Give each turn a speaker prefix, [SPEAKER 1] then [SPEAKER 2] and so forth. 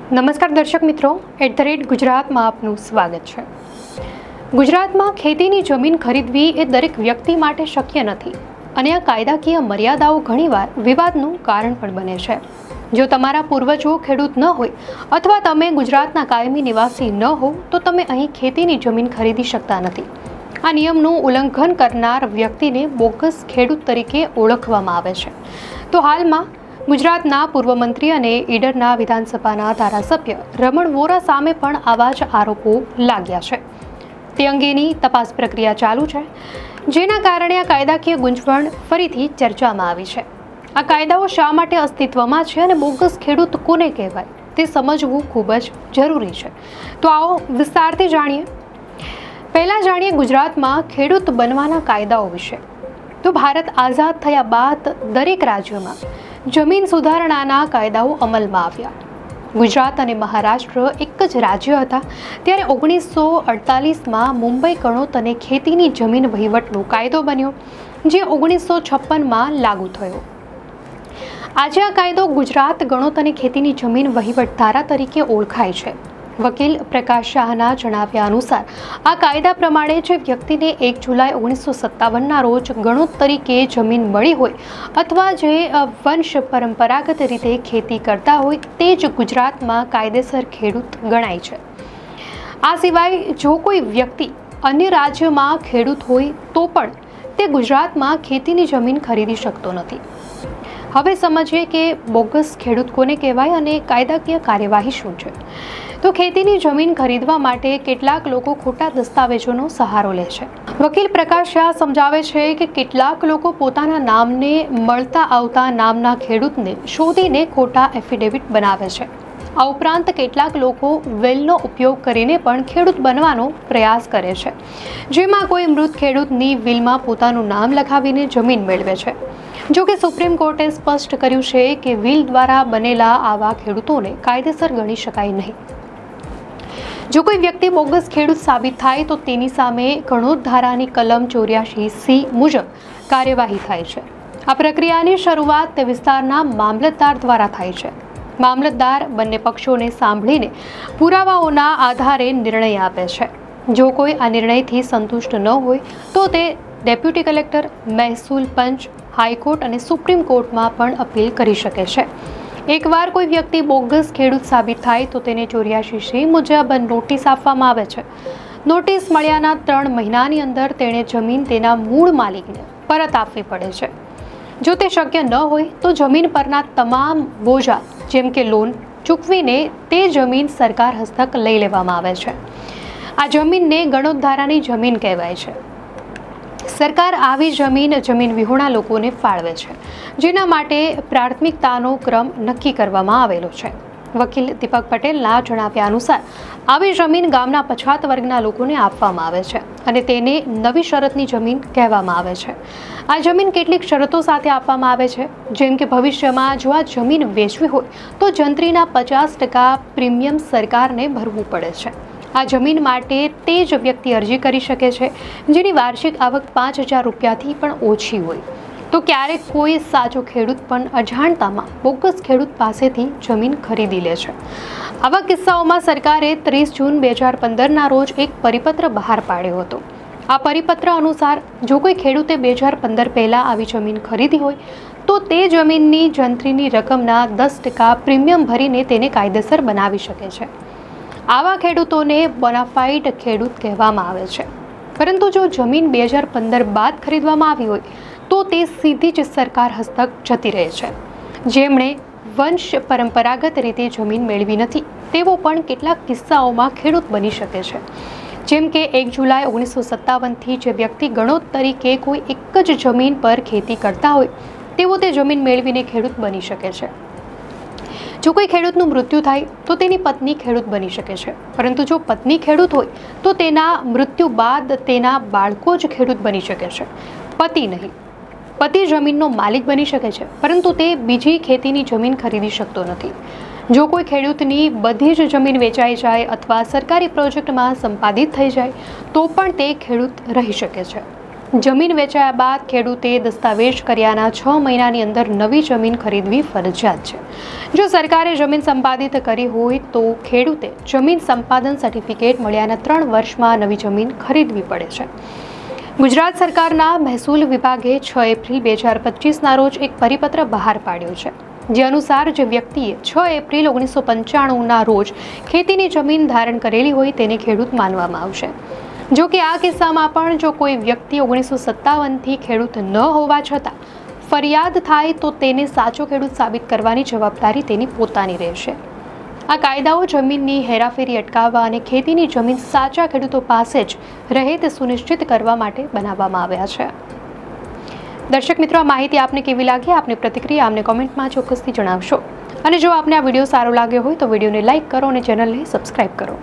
[SPEAKER 1] નમસ્કાર દર્શક મિત્રો, @ગુજરાતમાં આપનું સ્વાગત છે। ગુજરાતમાં ખેતીની જમીન ખરીદવી એ દરેક વ્યક્તિ માટે શક્ય નથી અને આ કાયદાકીય મર્યાદાઓ ઘણીવાર વિવાદનું કારણ પણ બને છે। જો તમારા પૂર્વજો ખેડૂત ન હોય અથવા તમે ગુજરાતના કાયમી નિવાસી ન હો તો તમે અહીં ખેતીની જમીન ખરીદી શકતા નથી। આ નિયમનું ઉલ્લંઘન કરનાર વ્યક્તિને બોગસ ખેડૂત તરીકે ઓળખવામાં આવે છે। તો હાલમાં ગુજરાતના પૂર્વ મંત્રી અને ઈડરના વિધાનસભાના ધારાસભ્ય રમણ વોરા સામે પણ આવા જ આરોપો લાગ્યા છે। તે અંગેની તપાસ પ્રક્રિયા ચાલુ છે, જેના કારણે આ કાયદાકીય ગૂંચવણ ફરીથી ચર્ચામાં આવી છે। આ કાયદાઓ શા માટે અસ્તિત્વમાં છે અને બોગસ ખેડૂત કોને કહેવાય તે સમજવું ખૂબ જ જરૂરી છે। તો આવો વિસ્તારથી જાણીએ। પહેલા જાણીએ ગુજરાતમાં ખેડૂત બનવાના કાયદાઓ વિશે। તો ભારત આઝાદ થયા બાદ દરેક રાજ્યોમાં જમીન સુધારણાના કાયદાઓ અમલમાં આવ્યા। ગુજરાત અને મહારાષ્ટ્ર એક જ રાજ્ય હતા ત્યારે 1948માં મુંબઈ ગણોત અને ખેતીની જમીન વહીવટનો કાયદો બન્યો, જે 1956માં લાગુ થયો। આજે આ કાયદો ગુજરાત ગણોત અને ખેતીની જમીન વહીવટ ધારા તરીકે ઓળખાય છે। વકીલ પ્રકાશ શાહના જણાવ્યા અનુસાર આ કાયદા પ્રમાણે જે વ્યક્તિને 1 જુલાઈ 1957ના રોજ ગણોત તરીકે જમીન મળી હોય અથવા જે વંશ પરંપરાગત રીતે ખેતી કરતા હોય તે જ ગુજરાતમાં કાયદેસર ખેડૂત ગણાય છે। આ સિવાય જો કોઈ વ્યક્તિ અન્ય રાજ્યમાં ખેડૂત હોય તો પણ તે ગુજરાતમાં ખેતીની જમીન ખરીદી શકતો નથી। હવે સમજીએ કે બોગસ ખેડૂત કોને કહેવાય અને કાયદાકીય કાર્યવાહી શું છે। તો ખેતીની જમીન ખરીદવા માટે કેટલાક લોકો ખોટા દસ્તાવેજોનો સહારો લે છે। વકીલ પ્રકાશ શાહ સમજાવે છે કે કેટલાક લોકો પોતાના નામને મળતા આવતા નામના ખેડૂતને શોધીને ખોટા એફિડેવિટ બનાવે છે। આ ઉપરાંત કેટલાક લોકો વેલનો ઉપયોગ કરીને પણ ખેડૂત બનવાનો પ્રયાસ કરે છે, જેમાં કોઈ મૃત ખેડૂતની વિલમાં પોતાનું નામ લખાવીને જમીન મેળવે છે। જો કે સુપ્રીમ કોર્ટે સ્પષ્ટ કર્યું છે કે વિલ દ્વારા બનેલા આવા ખેડૂતોને કાયદેસર ગણી શકાય નહીં। જો કોઈ વ્યક્તિ બોગસ ખેડૂત સાબિત થાય તો તેની સામે ગણોત ધારાની કલમ 84C મુજબ કાર્યવાહી થાય છે। આ પ્રક્રિયાની શરૂઆત તે વિસ્તારના મામલતદાર દ્વારા થાય છે। મામલતદાર બંને પક્ષોને સાંભળીને પુરાવાઓના આધારે નિર્ણય આપે છે। જો કોઈ આ નિર્ણયથી સંતુષ્ટ ન હોય તો તે ડેપ્યુટી કલેક્ટર, મહેસૂલ પંચ, હાઈકોર્ટ અને સુપ્રીમ કોર્ટમાં પણ અપીલ કરી શકે છે। એકવાર કોઈ વ્યક્તિ બોગસ ખેડૂત સાબિત થાય તો તેને 84C મુજબ નોટિસ આપવામાં આવે છે। નોટિસ મળ્યાના 3 મહિનાની અંદર તેણે જમીન તેના મૂળ માલિકને પરત આપવી પડે છે। જો તે શક્ય ન હોય તો જમીન પરના તમામ બોજા જેમ કે લોન ચૂકવીને તે જમીન સરકાર હસ્તક લઈ લેવામાં આવે છે। આ જમીનને ગણોત ધારાની જમીન કહેવાય છે। સરકાર આવી જમીન વિહોણા લોકોને ફાળવે છે, જેના માટે પ્રાથમિકતાનો ક્રમ નક્કી કરવામાં આવેલો છે। વકીલ દીપક પટેલના જણાવ્યા અનુસાર આવી જમીન ગામના પછાત વર્ગના લોકોને આપવામાં આવે છે અને તેને નવી શરતની જમીન કહેવામાં આવે છે। આ જમીન કેટલીક શરતો સાથે આપવામાં આવે છે, જેમ કે ભવિષ્યમાં જો આ જમીન વેચવી હોય તો જંત્રીના 50% પ્રીમિયમ સરકારને ભરવું પડે છે। આ જમીન માટે તે જ વ્યક્તિ અરજી કરી શકે છે જેની વાર્ષિક આવક 5,000 રૂપિયાથી પણ ઓછી હોય। તો ક્યારેક કોઈ સાચો ખેડૂત પણ અજાણતામાં બોગસ ખેડૂત પાસેથી જમીન ખરીદી લે છે। આવા કિસ્સાઓમાં સરકારે 30 જૂન 2015ના રોજ એક પરિપત્ર બહાર પાડ્યો હતો। આ પરિપત્ર અનુસાર જો કોઈ ખેડૂતે 2015 પહેલાં આવી જમીન ખરીદી હોય તો તે જમીનની જંત્રીની રકમના 10% પ્રીમિયમ ભરીને તેને કાયદેસર બનાવી શકે છે। આવા ખેડૂતોને બોનાફાઇડ ખેડૂત કહેવામાં આવે છે। પરંતુ જો જમીન 2015 બાદ ખરીદવામાં આવી હોય તો તે સીધી જ સરકાર હસ્તક જતી રહે છે। જેમણે વંશ પરંપરાગત રીતે જમીન મેળવી નથી તેવો પણ કેટલાક કિસ્સાઓમાં ખેડૂત બની શકે છે। જેમ કે 1 જુલાઈ 1957થી જે વ્યક્તિ ગણોત તરીકે કોઈ એક જ જમીન પર ખેતી કરતા હોય તેવો તે જમીન મેળવીને ખેડૂત બની શકે છે। જો કોઈ ખેડૂતનું મૃત્યુ થાય તો તેની પત્ની ખેડૂત બની શકે છે, પરંતુ જો પત્ની ખેડૂત હોય તો તેના મૃત્યુ બાદ તેના બાળકો જ ખેડૂત બની શકે છે, પતિ નહીં। પતિ જમીનનો માલિક બની શકે છે, પરંતુ તે બીજી ખેતીની જમીન ખરીદી શકતો નથી। જો કોઈ ખેડૂતની બધી જ જમીન વેચાઈ જાય અથવા સરકારી પ્રોજેક્ટમાં સંપાદિત થઈ જાય તો પણ તે ખેડૂત રહી શકે છે। જમીન વેચાયા બાદ ખેડૂતે દસ્તાવેજ કર્યાના 6 મહિનાની અંદર નવી જમીન ખરીદવી ફરજિયાત છે. જો સરકારે જમીન સંપાદિત કરી હોય તો ખેડૂતે જમીન સંપાદન સર્ટિફિકેટ મળ્યાના 3 વર્ષમાં નવી જમીન ખરીદવી પડે છે. ગુજરાત સરકારના મહેસૂલ વિભાગે 6 એપ્રિલ 2025ના રોજ એક પરિપત્ર બહાર પાડ્યો છે, જે અનુસાર જે વ્યક્તિએ 6 એપ્રિલ 1995ના રોજ ખેતીની જમીન ધારણ કરેલી હોય તેને ખેડૂત માનવામાં આવશે. જો કે આ કિસ્સામાં પણ જો કોઈ વ્યક્તિ 1957થી ખેડૂત ન હોવા છતાં ફરિયાદ થાય તો તેને સાચો ખેડૂત સાબિત કરવાની જવાબદારી તેની પોતાની રહેશે. આ કાયદાઓ જમીનની હેરાફેરી અટકાવવા અને ખેતીની જમીન સાચા ખેડૂતો પાસે જ રહે તે સુનિશ્ચિત કરવા માટે બનાવવામાં આવ્યા છે. દર્શક મિત્રો, આ માહિતી આપને કેવી લાગી? આપની પ્રતિક્રિયા અમને કોમેન્ટમાં ચોક્કસથી જણાવશો. અને જો આપને આ વિડીયો સારો લાગ્યો હોય તો વિડીયોને લાઇક કરો અને ચેનલને સબસ્ક્રાઇબ કરો.